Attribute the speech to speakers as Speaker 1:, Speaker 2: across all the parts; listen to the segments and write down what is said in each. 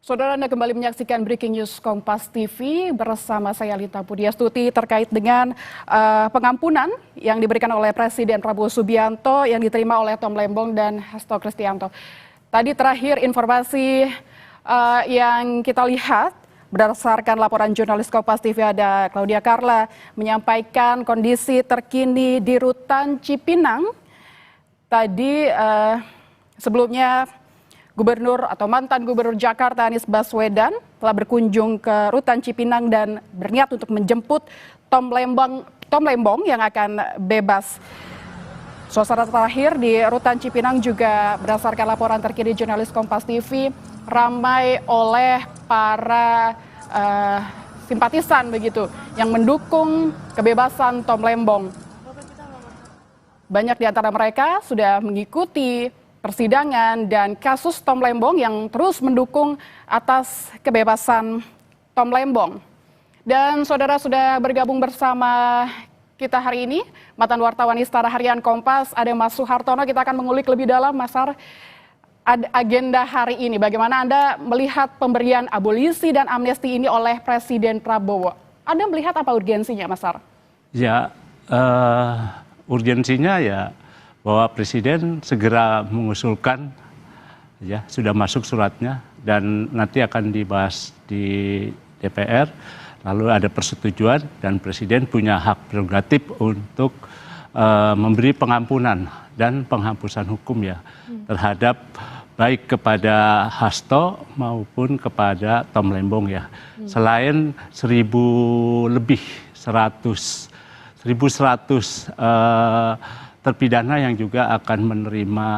Speaker 1: Saudara, Anda kembali menyaksikan Breaking News Kompas TV bersama saya Lita Pudiastuti terkait dengan pengampunan yang diberikan oleh Presiden Prabowo Subianto yang diterima oleh Tom Lembong dan Hasto Kristianto. Tadi terakhir informasi yang kita lihat berdasarkan laporan jurnalis Kompas TV ada Claudia Carla menyampaikan kondisi terkini di Rutan Cipinang. Tadi sebelumnya Gubernur atau mantan Gubernur Jakarta Anies Baswedan telah berkunjung ke Rutan Cipinang dan berniat untuk menjemput Tom Lembong yang akan bebas. Suasana terakhir di Rutan Cipinang juga berdasarkan laporan terkini jurnalis Kompas TV ramai oleh para simpatisan begitu yang mendukung kebebasan Tom Lembong. Banyak di antara mereka sudah mengikuti persidangan dan kasus Tom Lembong yang terus mendukung atas kebebasan Tom Lembong. Dan saudara sudah bergabung bersama kita hari ini, mantan wartawan Istana Harian Kompas, ada Mas Suhartono. Kita akan mengulik lebih dalam, Mas Har, agenda hari ini. Bagaimana Anda melihat pemberian abolisi dan amnesti ini oleh Presiden Prabowo? Anda melihat apa urgensinya, Mas Har?
Speaker 2: Ya, urgensinya ya bahwa Presiden segera mengusulkan, ya sudah masuk suratnya dan nanti akan dibahas di DPR, lalu ada persetujuan dan Presiden punya hak prerogatif untuk memberi pengampunan dan penghapusan hukum ya terhadap baik kepada Hasto maupun kepada Tom Lembong ya. Selain 1.100 terpidana yang juga akan menerima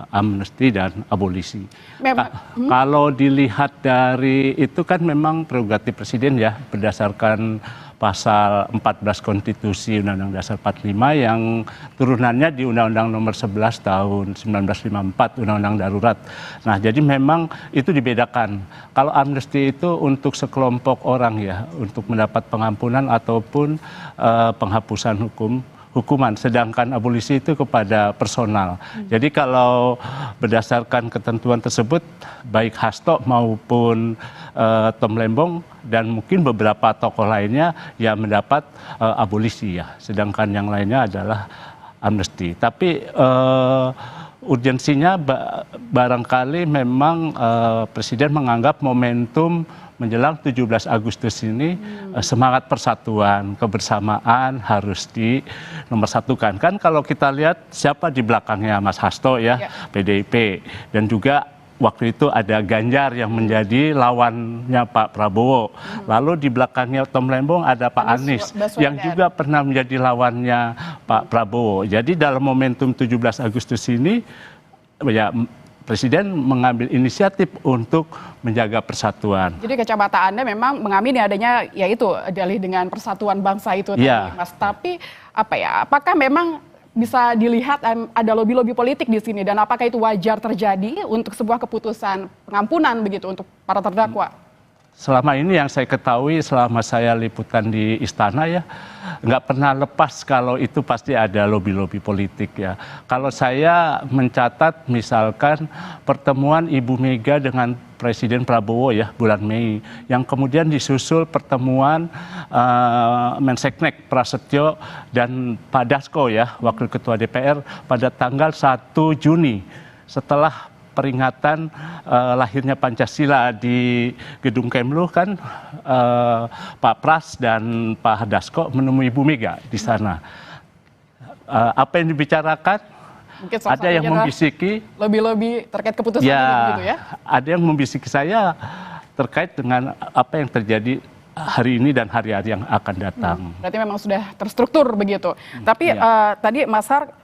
Speaker 2: amnesti dan abolisi. Kalau dilihat dari itu kan memang prerogatif Presiden ya berdasarkan pasal 14 Konstitusi Undang-Undang Dasar 45 yang turunannya di Undang-Undang Nomor 11 tahun 1954 Undang-Undang Darurat. Nah, jadi memang itu dibedakan. Kalau amnesti itu untuk sekelompok orang ya, untuk mendapat pengampunan ataupun penghapusan hukuman, sedangkan abolisi itu kepada personal. Jadi kalau berdasarkan ketentuan tersebut, baik Hasto maupun Tom Lembong dan mungkin beberapa tokoh lainnya ya mendapat abolisi ya, sedangkan yang lainnya adalah amnesti. Tapi urgensinya barangkali memang Presiden menganggap momentum menjelang 17 Agustus ini semangat persatuan, kebersamaan harus dinomorsatukan. Kan kalau kita lihat siapa di belakangnya Mas Hasto ya, PDIP. Dan juga waktu itu ada Ganjar yang menjadi lawannya Pak Prabowo. Lalu di belakangnya Tom Lembong ada Pak Anies yang juga pernah menjadi lawannya Pak Prabowo. Jadi dalam momentum 17 Agustus ini ya Presiden mengambil inisiatif untuk menjaga persatuan. Jadi
Speaker 1: kacamata Anda memang mengamini adanya yaitu dalih dengan persatuan bangsa itu tadi, Mas. Tapi apa ya? Apakah memang bisa dilihat ada lobby-lobby politik di sini dan apakah itu wajar terjadi untuk sebuah keputusan pengampunan begitu untuk para terdakwa?
Speaker 2: Selama ini yang saya ketahui selama saya liputan di istana ya nggak pernah lepas kalau itu pasti ada lobby-lobby politik ya. Kalau saya mencatat misalkan pertemuan Ibu Mega dengan Presiden Prabowo ya bulan Mei yang kemudian disusul pertemuan Menseknek Prasetyo dan Pak Dasko ya Wakil Ketua DPR pada tanggal 1 Juni setelah peringatan lahirnya Pancasila di Gedung Kemlu kan Pak Pras dan Pak Dasko menemui Ibu Mega di sana. Apa yang dibicarakan?
Speaker 1: Mungkin
Speaker 2: ada yang membisiki
Speaker 1: lobby-lobby terkait keputusan
Speaker 2: ya,
Speaker 1: gitu ya.
Speaker 2: Ada yang membisiki saya terkait dengan apa yang terjadi hari ini dan hari-hari yang akan datang.
Speaker 1: Berarti memang sudah terstruktur begitu. Tapi tadi Mas Har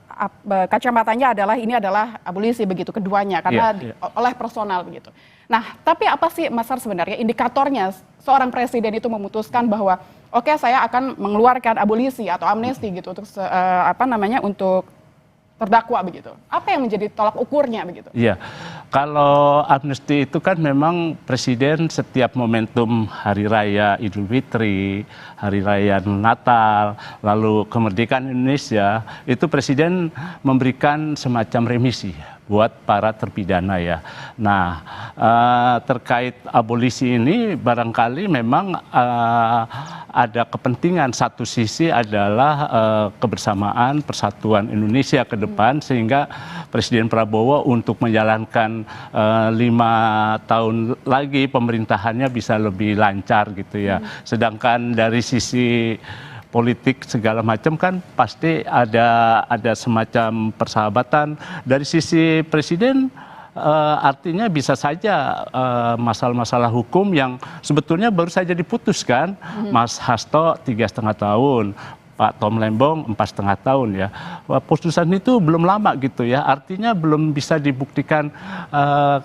Speaker 1: kacamatanya adalah ini adalah abolisi begitu keduanya karena oleh personal begitu. Nah, tapi apa sih Mas Har sebenarnya indikatornya seorang presiden itu memutuskan bahwa oke, saya akan mengeluarkan abolisi atau amnesti gitu untuk untuk terdakwa begitu. Apa yang menjadi tolak ukurnya begitu?
Speaker 2: Iya, kalau amnesti itu kan memang Presiden setiap momentum Hari Raya Idul Fitri, Hari Raya Natal, lalu kemerdekaan Indonesia, itu Presiden memberikan semacam remisi buat para terpidana ya. Nah, terkait abolisi ini barangkali memang ada kepentingan. Satu sisi adalah kebersamaan persatuan Indonesia ke depan, sehingga Presiden Prabowo untuk menjalankan 5 tahun lagi pemerintahannya bisa lebih lancar gitu ya. Sedangkan dari sisi politik segala macam kan pasti ada semacam persahabatan. Dari sisi presiden artinya bisa saja masalah-masalah hukum yang sebetulnya baru saja diputuskan. Mas Hasto 3,5 tahun, Pak Tom Lembong 4,5 tahun ya. Putusan itu belum lama gitu ya, artinya belum bisa dibuktikan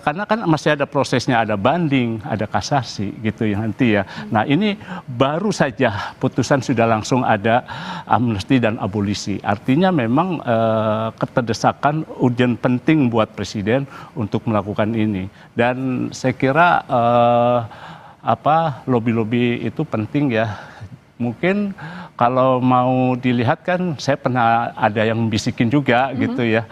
Speaker 2: karena kan masih ada prosesnya, ada banding, ada kasasi gitu ya nanti ya. Nah ini baru saja putusan sudah langsung ada amnesti dan abolisi, artinya memang keterdesakan urgen penting buat presiden untuk melakukan ini. Dan saya kira lobby-lobby itu penting ya. Mungkin kalau mau dilihat kan saya pernah ada yang bisikin juga gitu ya.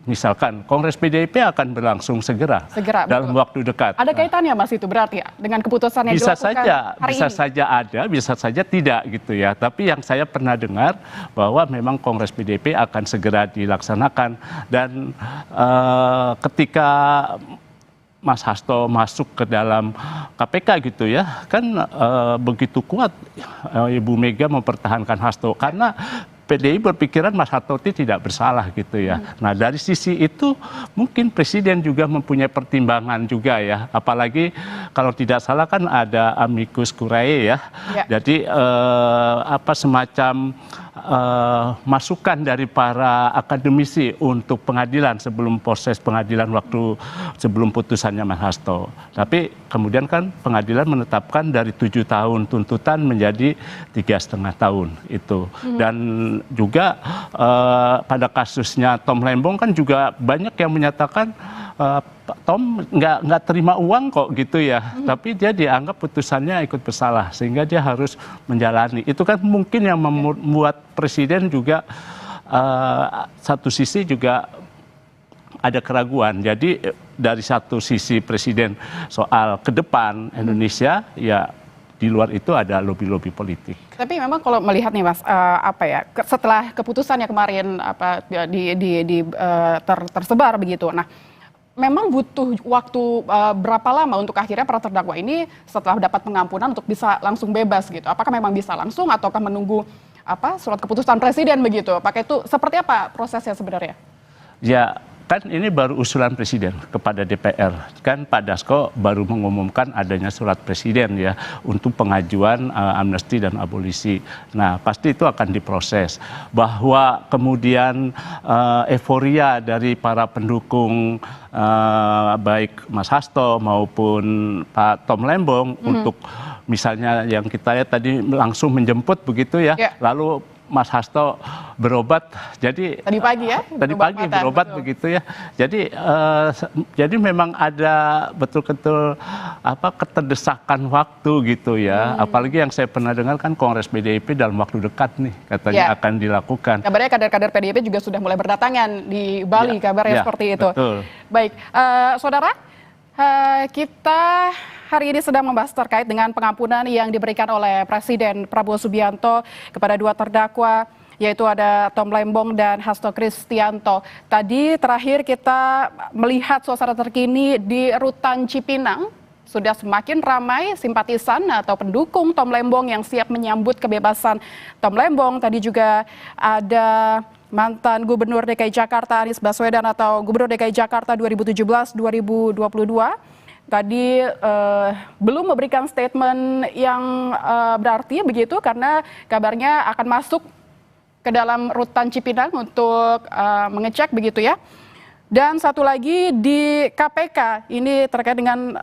Speaker 2: Misalkan Kongres PDIP akan berlangsung segera dalam waktu dekat.
Speaker 1: Ada kaitannya Mas itu berarti ya dengan keputusan yang
Speaker 2: bisa
Speaker 1: dilakukan
Speaker 2: saja,
Speaker 1: hari
Speaker 2: bisa
Speaker 1: ini?
Speaker 2: saja ada, bisa saja tidak gitu ya. Tapi yang saya pernah dengar bahwa memang Kongres PDIP akan segera dilaksanakan, dan ketika Mas Hasto masuk ke dalam KPK gitu ya, kan begitu kuat Ibu Mega mempertahankan Hasto karena PDI berpikiran Mas Hasto tidak bersalah gitu ya. Nah dari sisi itu mungkin presiden juga mempunyai pertimbangan juga ya, apalagi kalau tidak salah kan ada amicus curiae ya. Jadi semacam masukan dari para akademisi untuk pengadilan sebelum proses pengadilan waktu sebelum putusannya Mas Hasto. Tapi kemudian kan pengadilan menetapkan dari 7 tahun tuntutan menjadi 3,5 tahun itu. Dan juga pada kasusnya Tom Lembong kan juga banyak yang menyatakan Tom nggak terima uang kok gitu ya, tapi dia dianggap putusannya ikut bersalah sehingga dia harus menjalani. Itu kan mungkin yang membuat presiden juga satu sisi juga ada keraguan. Jadi dari satu sisi presiden soal ke depan Indonesia, ya di luar itu ada lobby-lobby politik.
Speaker 1: Tapi memang kalau melihat nih Mas, setelah keputusannya kemarin tersebar begitu. Nah, memang butuh waktu berapa lama untuk akhirnya para terdakwa ini setelah dapat pengampunan untuk bisa langsung bebas gitu? Apakah memang bisa langsung ataukah menunggu surat keputusan presiden begitu? Apakah itu seperti apa prosesnya sebenarnya? Ya, kan ini baru usulan presiden kepada DPR. Kan Pak Dasko baru mengumumkan adanya surat presiden ya untuk pengajuan amnesti dan abolisi. Nah, pasti itu akan diproses. Bahwa kemudian euforia dari para pendukung baik Mas Hasto maupun Pak Tom Lembong untuk misalnya yang kita lihat tadi langsung menjemput begitu ya. Lalu Mas Hasto berobat, jadi tadi pagi ya, berobat begitu ya. Jadi memang ada betul-betul keterdesakan waktu gitu ya. Apalagi yang saya pernah dengar kan Kongres PDIP dalam waktu dekat nih katanya akan dilakukan. Kabarnya kader-kader PDIP juga sudah mulai berdatangan di Bali, kabarnya seperti itu. Betul. Baik, saudara, kita hari ini sedang membahas terkait dengan pengampunan yang diberikan oleh Presiden Prabowo Subianto kepada 2 terdakwa, yaitu ada Tom Lembong dan Hasto Kristianto. Tadi terakhir kita melihat suasana terkini di Rutan Cipinang. Sudah semakin ramai simpatisan atau pendukung Tom Lembong yang siap menyambut kebebasan Tom Lembong. Tadi juga ada mantan Gubernur DKI Jakarta Anies Baswedan atau Gubernur DKI Jakarta 2017-2022. Tadi belum memberikan statement yang berarti begitu karena kabarnya akan masuk ke dalam Rutan Cipinang untuk mengecek begitu ya. Dan satu lagi di KPK, ini terkait dengan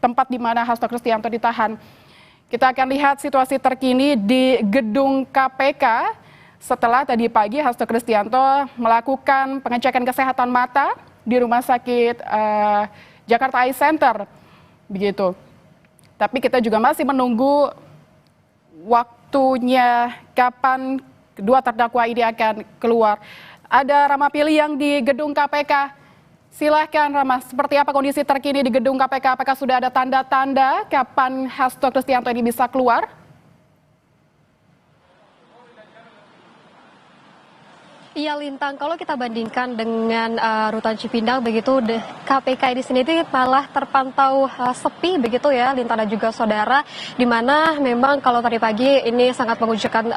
Speaker 1: tempat di mana Hasto Kristianto ditahan. Kita akan lihat situasi terkini di gedung KPK setelah tadi pagi Hasto Kristianto melakukan pengecekan kesehatan mata di Rumah Sakit Jakarta Eye Center, begitu. Tapi kita juga masih menunggu waktunya kapan kedua terdakwa ini akan keluar. ada Rama Pili yang di gedung KPK. Silahkan Rama, seperti apa kondisi terkini di gedung KPK? Apakah sudah ada tanda-tanda kapan Hasto Kristianto ini bisa keluar?
Speaker 3: Iya Lintang, kalau kita bandingkan dengan rutan Cipinang begitu, KPK di sini malah terpantau sepi begitu ya Lintang dan juga saudara, di mana memang kalau tadi pagi ini sangat mengunjukkan